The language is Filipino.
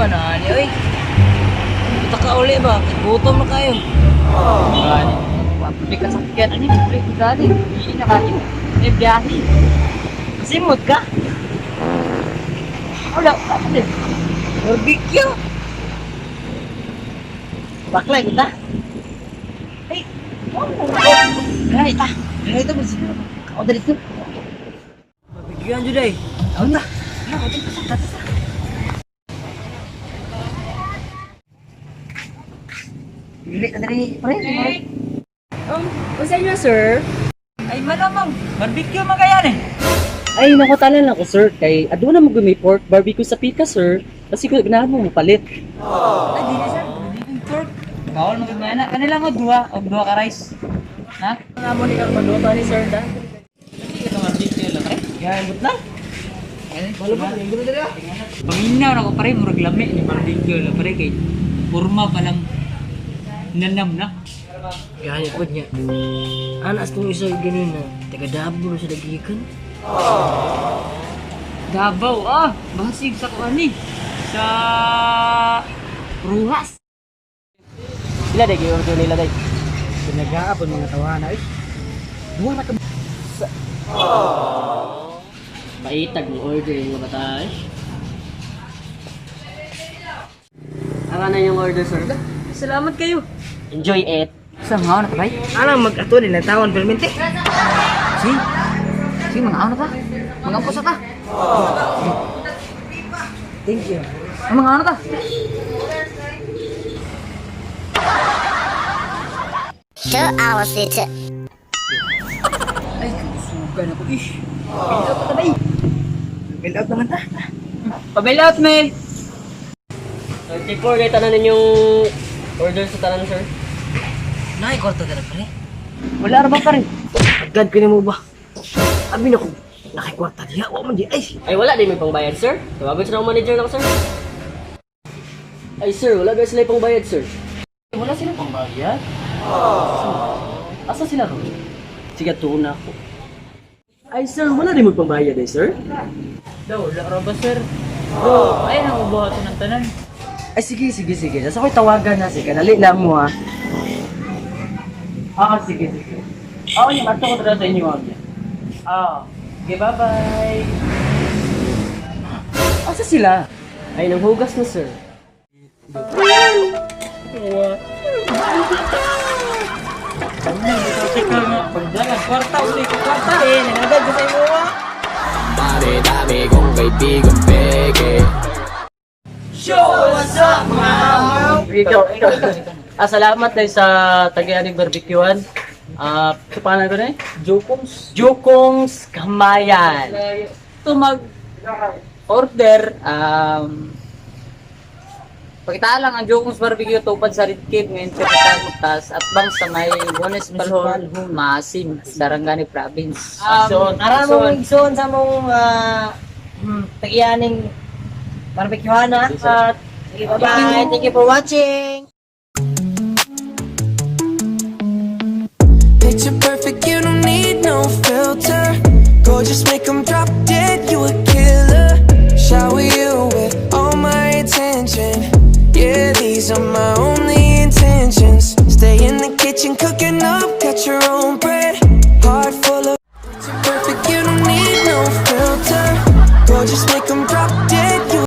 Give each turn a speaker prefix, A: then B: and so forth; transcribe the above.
A: man na, oy. Kita ka uli ba? Gutom na kayo. Gani. Pwede ka sakyan. Ano yung pwede ka gani? Hindi na kayo. May biyahe. Simot ka? Wala. Ano din? Barbecue. Baklay kita. Ay. Ganay ta. Ganay ta. Ako dali ito. Barbecue dyan eh. Ako na. Ako dali ito. Pili ka dari, pre.
B: Usa nyo, sir?
A: Ay, malamang. Barbecue magayan eh.
B: Ay, nakutalan ako, sir. Kay, aduna mo gumi pork barbecue sa pika, sir. Kasi kung ganahan mo, mapalit.
A: Ay, di na sir. Barbecue pork. Bawal magagmaya na. Kanila mo, dua ka rice. Ha?
B: Nga mo ni kang maluto ni sir, da?
A: Hindi ka itong barbecue lang, pre.
B: Yan, but na.
A: Wala ba? Paminaw na ko, pre. Murag lami ni barbecue lang, pre. Kay purma palang nanam na.
B: Yan, ikot niya. Anas kong isa ganun na. Taga Davao sa dagikan.
A: Davao, basig sa kuan ni. Sa Ruhas.
B: Sila day, i-order nila day. Pinag-aapon mga tawana eh. Duwa na ka. Maitag mo order yung batay. Aka na yung order, sir.
A: Salamat kayo.
B: Enjoy it.
A: Sa mga na ba?
B: Alam, mag-ato din ang tawon, permente.
A: Si mga na ta. Mga pusa ta.
B: Thank you.
A: Mga ano ta?
C: 2 hours later.
A: Ay, sugan ako ish. Build up ta bay.
B: Build out naman ta.
A: Pabuild out me.
B: 34 kayo tanan ninyong order sa tanan, sir.
A: Nakikwarto ka na pare.
B: Wala ra ba pa rin? Agad ko mo ba? Abi na ko, nakikwarta diya. Wa man di ay wala din may pangbayad, sir. Tawagan sa manager na ko, sir. Ay, sir, wala guys sila pangbayad, sir. Wala sila pangbayad? Asa sila ro? Sige, tuon na ako. Ay, sir, wala din mo pangbayad, sir.
A: Daw, wala ra ba sir? Bro, ay nang ubuhaton ng tanan.
B: Ay, sige. Nasa ko'y tawagan na, sige. Dali lang mo, ha. Sige. Yung ato ko talaga sa inyo, ha.
A: Okay, bye-bye.
B: Asa sila? Ay, nanghugas na, sir.
A: Pagdagan, kwarta, uli ko kwarta. Nanagad ko sa iyo,
D: Dami-dami kong kaibigan peke.
A: Show us up, ma'am!
B: Ikaw. Salamat tayo sa Tagayanig Barbecuean. Sa pangalan ko na eh? Jokongs Kamayan. Ito mag-order,
A: Pakitaan lang ang Jokongs Barbecue tupad sa Red Cave ngayon sa Pitangutas at bang sa may Bones Palhon, Masim, Sarangani Province.
B: Aramong igsoon sa mong Tagayaning Barbecuean. Bye-bye. Thank you for watching.
E: Picture perfect, you don't need no filter. Gorgeous, make 'em drop dead, you a kid.